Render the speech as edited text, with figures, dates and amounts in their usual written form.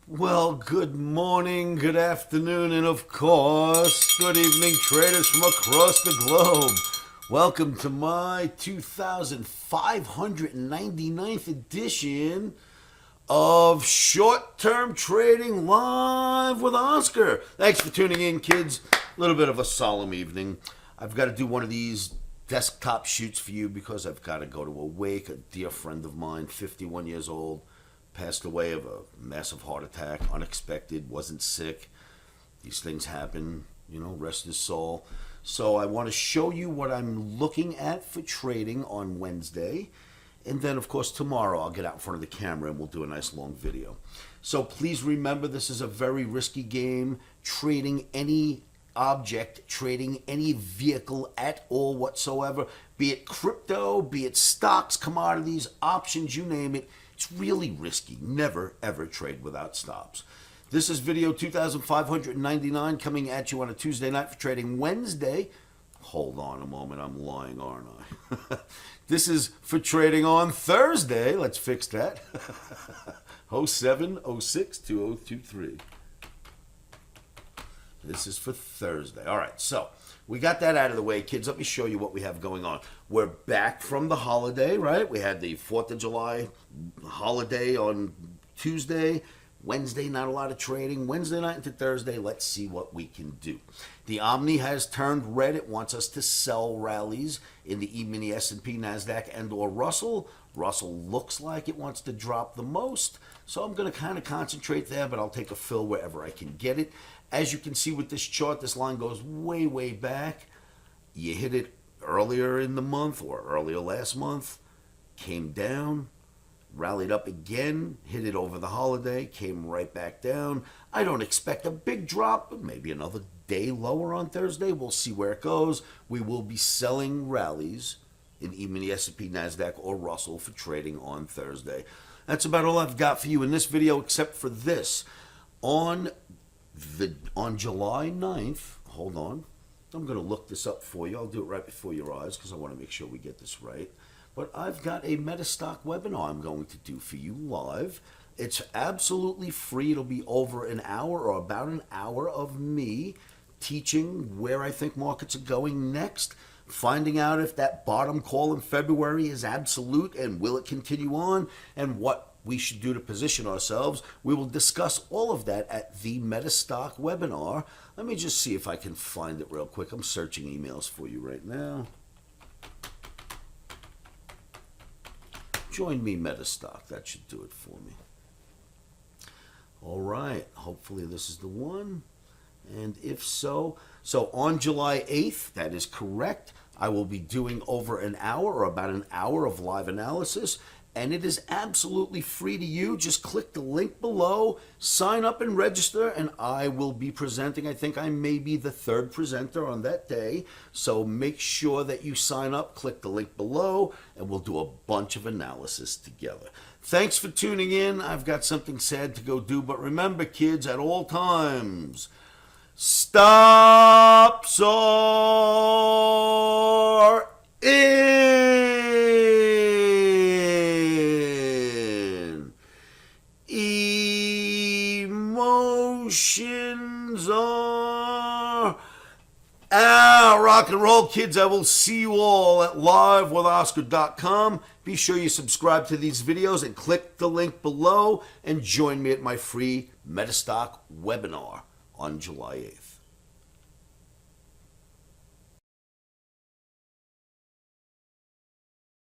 Well, good morning, good afternoon, and of course, good evening, traders from across the globe. Welcome to my 2599th edition of Short-Term Trading Live with Oscar. Thanks for tuning in, kids. A little bit of a solemn evening. I've got to do one of these desktop shoots for you because I've got to go to a wake. A dear friend of mine, 51 years old, passed away of a massive heart attack, unexpected, wasn't sick. These things happen, rest his soul. So I want to show you what I'm looking at for trading on Wednesday. And then, of course, tomorrow I'll get out in front of the camera and we'll do a nice long video. So please remember, this is a very risky game. Trading any object, trading any vehicle at all whatsoever, be it crypto, be it stocks, commodities, options, you name it. It's really risky. Never, ever trade without stops. This is video 2599 coming at you on a Tuesday night for trading Wednesday. Hold on a moment. I'm lying, aren't I? This is for trading on Thursday. Let's fix that. 07062023. This is for Thursday. All right, so we got that out of the way, kids. Let me show you what we have going on. We're back from the holiday, right? We had the 4th of July holiday on Tuesday. Wednesday, not a lot of trading. Wednesday night into Thursday, let's see what we can do. The OMNI has turned red. It wants us to sell rallies in the E-mini S&P, Nasdaq, and or Russell. Russell looks like it wants to drop the most, so I'm going to kind of concentrate there, but I'll take a fill wherever I can get it. As you can see with this chart, this line goes way, way back. You hit it earlier in the month or earlier last month, came down, rallied up again, hit it over the holiday, came right back down. I don't expect a big drop, but maybe another day lower on Thursday. We'll see where it goes. We will be selling rallies in E-mini S&P, Nasdaq, or Russell for trading on Thursday. That's about all I've got for you in this video, except for this. On July 9th, hold on, I'm going to look this up for you. I'll do it right before your eyes because I want to make sure we get this right. But I've got a Metastock webinar I'm going to do for you live. It's absolutely free. It'll be over an hour or about an hour of me teaching where I think markets are going next, finding out if that bottom call in February is absolute and will it continue on, and what we should do to position ourselves. We will discuss all of that at the Metastock webinar. Let me just see if I can find it real quick. I'm searching emails for you right now. Join me, Metastock. That should do it for me. All right. Hopefully this is the one. And if so, on July 8th, that is correct, I will be doing over an hour or about an hour of live analysis. And it is absolutely free to you. Just click the link below, sign up and register, and I will be presenting. I think I may be the third presenter on that day. So make sure that you sign up, click the link below, and we'll do a bunch of analysis together. Thanks for tuning in. I've got something sad to go do, but remember, kids, at all times, stops are in. Emotions are out. Rock and roll, kids. I will see you all at livewithoscar.com. Be sure you subscribe to these videos and click the link below and join me at my free Metastock webinar on July 8th.